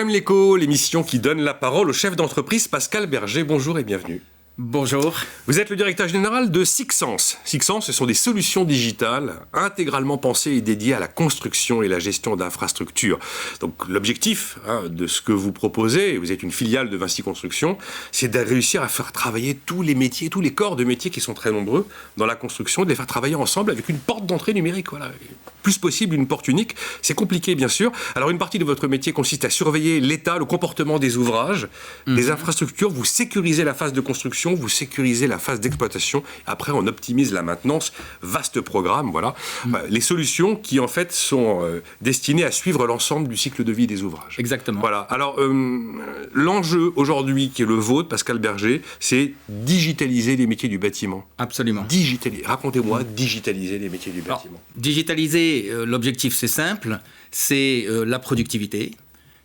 J'aime l'écho, l'émission qui donne la parole au chef d'entreprise Pascal Berger. Bonjour et bienvenue. Bonjour. Vous êtes le directeur général de Sixence. Sixence, ce sont des solutions digitales intégralement pensées et dédiées à la construction et la gestion d'infrastructures. Donc l'objectif de ce que vous proposez, vous êtes une filiale de Vinci Construction, c'est de réussir à faire travailler tous les métiers, tous les corps de métiers qui sont très nombreux dans la construction, de les faire travailler ensemble avec une porte d'entrée numérique. Voilà. Plus possible, une porte unique. C'est compliqué, bien sûr. Alors une partie de votre métier consiste à surveiller l'état, le comportement des ouvrages, des infrastructures. Vous sécurisez la phase de construction, vous sécurisez la phase d'exploitation. Après, on optimise la maintenance. Vaste programme, voilà. Les solutions qui, en fait, sont destinées à suivre l'ensemble du cycle de vie des ouvrages. Exactement. Voilà. Alors, l'enjeu aujourd'hui qui est le vôtre, Pascal Berger, c'est digitaliser les métiers du bâtiment. Absolument. Racontez-moi, digitaliser les métiers du bâtiment. Alors, digitaliser, l'objectif, c'est simple. C'est la productivité,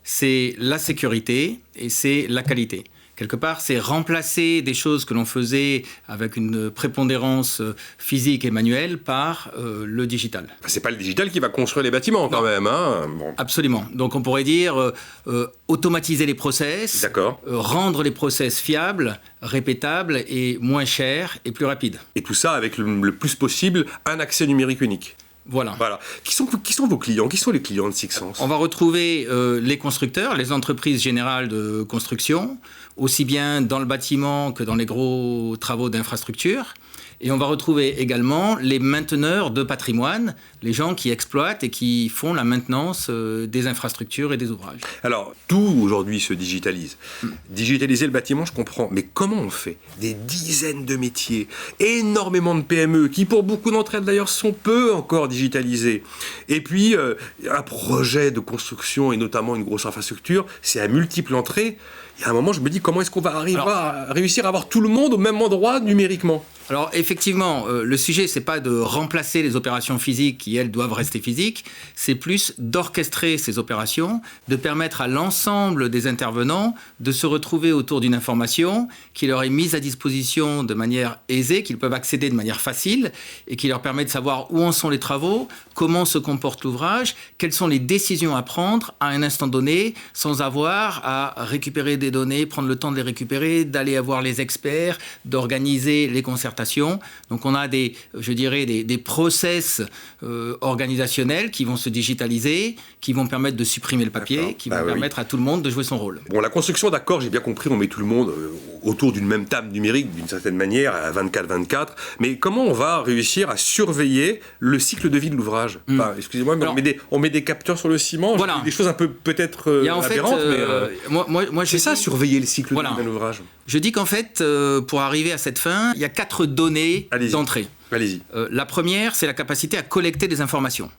c'est la sécurité et c'est la qualité. Quelque part, c'est remplacer des choses que l'on faisait avec une prépondérance physique et manuelle par le digital. C'est pas le digital qui va construire les bâtiments quand même. Bon. Absolument. Donc on pourrait dire automatiser les process, rendre les process fiables, répétables et moins chers et plus rapides. Et tout ça avec le plus possible un accès numérique unique. Voilà. Qui sont vos clients? Qui sont les clients de Sixence? On va retrouver les constructeurs, les entreprises générales de construction, aussi bien dans le bâtiment que dans les gros travaux d'infrastructure. Et on va retrouver également les mainteneurs de patrimoine, les gens qui exploitent et qui font la maintenance des infrastructures et des ouvrages. Alors, tout aujourd'hui se digitalise. Digitaliser le bâtiment, je comprends. Mais comment on fait? Des dizaines de métiers, énormément de PME, qui pour beaucoup d'entre elles d'ailleurs sont peu encore digitalisées. Et puis, un projet de construction et notamment une grosse infrastructure, c'est à multiples entrées. Il y a un moment, je me dis, comment est-ce qu'on va réussir à avoir tout le monde au même endroit numériquement? Alors effectivement, le sujet, c'est pas de remplacer les opérations physiques qui, elles, doivent rester physiques, c'est plus d'orchestrer ces opérations, de permettre à l'ensemble des intervenants de se retrouver autour d'une information qui leur est mise à disposition de manière aisée, qu'ils peuvent accéder de manière facile et qui leur permet de savoir où en sont les travaux, comment se comporte l'ouvrage, quelles sont les décisions à prendre à un instant donné, sans avoir à récupérer des données, prendre le temps de les récupérer, d'aller voir les experts, d'organiser les concertations. Donc on a des process organisationnels qui vont se digitaliser, qui vont permettre de supprimer le papier, qui vont permettre à tout le monde de jouer son rôle. Bon, la construction, d'accord, j'ai bien compris, on met tout le monde autour d'une même table numérique, d'une certaine manière, à 24/24. Mais comment on va réussir à surveiller le cycle de vie de l'ouvrage? Excusez-moi, mais alors, on met des capteurs sur le ciment, voilà. Des choses un peu peut-être aberrantes, mais c'est ça, surveiller le cycle de vie d'un ouvrage. Je dis qu'en fait, pour arriver à cette fin, il y a 4 données d'entrée. Allez-y. La première, c'est la capacité à collecter des informations.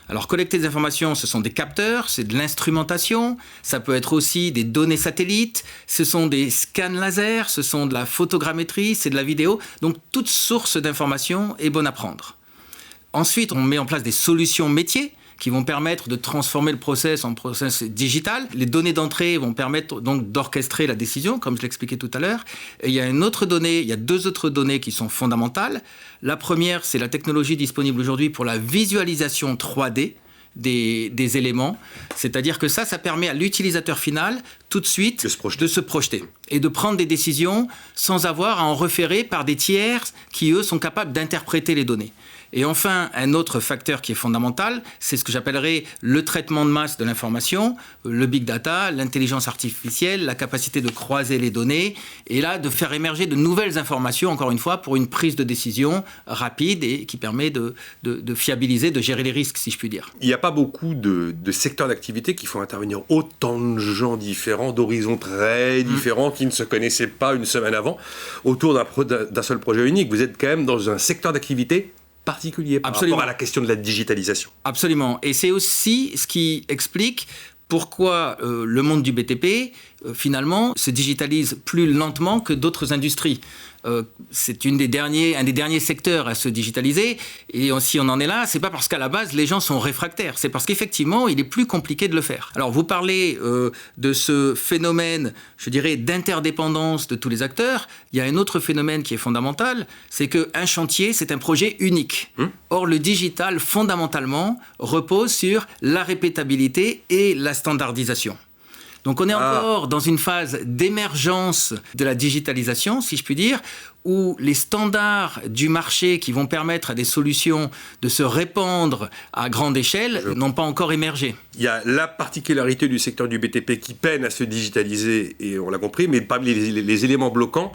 Alors, collecter des informations, ce sont des capteurs, c'est de l'instrumentation, ça peut être aussi des données satellites, ce sont des scans laser, ce sont de la photogrammétrie, c'est de la vidéo. Donc, toute source d'information est bonne à prendre. Ensuite, on met en place des solutions métiers qui vont permettre de transformer le process en process digital. Les données d'entrée vont permettre donc d'orchestrer la décision, comme je l'expliquais tout à l'heure. Et il y a 2 autres données qui sont fondamentales. La première, c'est la technologie disponible aujourd'hui pour la visualisation 3D des éléments. C'est-à-dire que ça permet à l'utilisateur final tout de suite de se projeter et de prendre des décisions sans avoir à en référer par des tiers qui, eux, sont capables d'interpréter les données. Et enfin, un autre facteur qui est fondamental, c'est ce que j'appellerais le traitement de masse de l'information, le big data, l'intelligence artificielle, la capacité de croiser les données, et là, de faire émerger de nouvelles informations, encore une fois, pour une prise de décision rapide et qui permet de fiabiliser, de gérer les risques, si je puis dire. Il n'y a pas beaucoup de secteurs d'activité qui font intervenir autant de gens différents, d'horizons très différents, qui ne se connaissaient pas une semaine avant, autour d'un seul projet unique. Vous êtes quand même dans un secteur d'activité particulier par rapport à la question de la digitalisation. Absolument. Et c'est aussi ce qui explique pourquoi le monde du BTP, finalement, se digitalise plus lentement que d'autres industries. C'est un des derniers secteurs à se digitaliser. Et si on en est là, c'est pas parce qu'à la base, les gens sont réfractaires. C'est parce qu'effectivement, il est plus compliqué de le faire. Alors, vous parlez de ce phénomène, je dirais, d'interdépendance de tous les acteurs. Il y a un autre phénomène qui est fondamental, c'est qu'un chantier, c'est un projet unique. Or, le digital, fondamentalement, repose sur la répétabilité et la standardisation. Donc on est encore dans une phase d'émergence de la digitalisation, si je puis dire, où les standards du marché qui vont permettre à des solutions de se répandre à grande échelle n'ont pas encore émergé. Il y a la particularité du secteur du BTP qui peine à se digitaliser, et on l'a compris, mais parmi les éléments bloquants,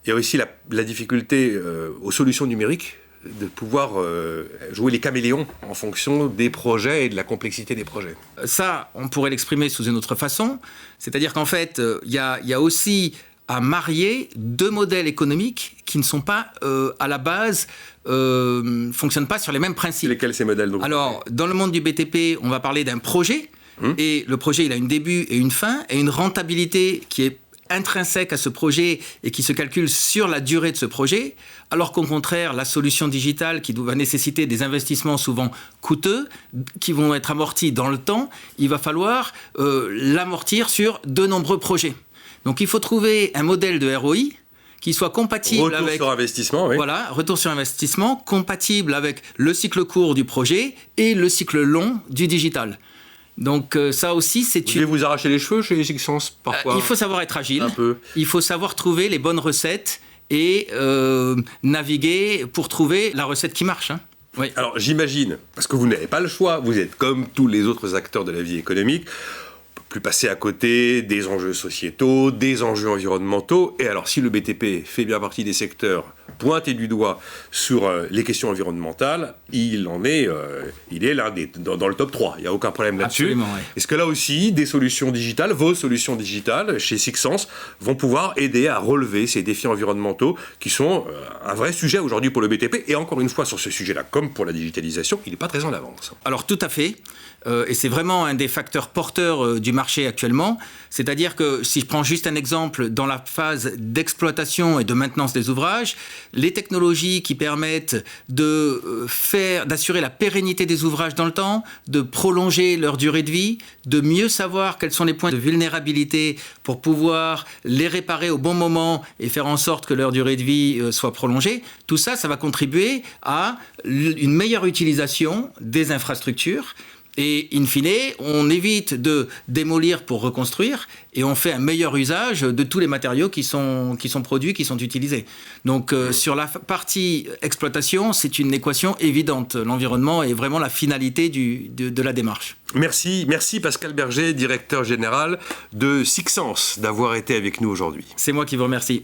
il y a aussi la difficulté aux solutions numériques de pouvoir jouer les caméléons en fonction des projets et de la complexité des projets. Ça, on pourrait l'exprimer sous une autre façon, c'est-à-dire qu'en fait, il y a aussi à marier deux modèles économiques qui ne sont pas, à la base, fonctionnent pas sur les mêmes principes. Lesquels ces modèles donc? Alors, dans le monde du BTP, on va parler d'un projet, et le projet, il a un début et une fin, et une rentabilité qui est intrinsèque à ce projet et qui se calcule sur la durée de ce projet, alors qu'au contraire, la solution digitale qui va nécessiter des investissements souvent coûteux, qui vont être amortis dans le temps, il va falloir l'amortir sur de nombreux projets. Donc il faut trouver un modèle de ROI qui soit compatible avec... Retour sur investissement, oui. Voilà, retour sur investissement, compatible avec le cycle court du projet et le cycle long du digital. Donc ça aussi, c'est Vous voulez vous arracher les cheveux chez Sixence parfois? Il faut savoir être agile, un peu. Il faut savoir trouver les bonnes recettes et naviguer pour trouver la recette qui marche. Hein. Oui. Alors j'imagine, parce que vous n'avez pas le choix, vous êtes comme tous les autres acteurs de la vie économique, plus passer à côté des enjeux sociétaux, des enjeux environnementaux. Et alors, si le BTP fait bien partie des secteurs pointés du doigt sur les questions environnementales, il est l'un des dans le top 3. Il n'y a aucun problème là-dessus. Absolument, oui. Est-ce que là aussi, des solutions digitales, vos solutions digitales chez Sixence, vont pouvoir aider à relever ces défis environnementaux qui sont un vrai sujet aujourd'hui pour le BTP? Et encore une fois, sur ce sujet-là, comme pour la digitalisation, il n'est pas très en avance. Alors, tout à fait. Et c'est vraiment un des facteurs porteurs du marché actuellement. C'est-à-dire que, si je prends juste un exemple, dans la phase d'exploitation et de maintenance des ouvrages, les technologies qui permettent d'assurer la pérennité des ouvrages dans le temps, de prolonger leur durée de vie, de mieux savoir quels sont les points de vulnérabilité pour pouvoir les réparer au bon moment et faire en sorte que leur durée de vie soit prolongée, tout ça, ça va contribuer à une meilleure utilisation des infrastructures. Et in fine, on évite de démolir pour reconstruire et on fait un meilleur usage de tous les matériaux qui sont produits, qui sont utilisés. Donc sur la partie exploitation, c'est une équation évidente. L'environnement est vraiment la finalité de la démarche. Merci Pascal Berger, directeur général de Sixence, d'avoir été avec nous aujourd'hui. C'est moi qui vous remercie.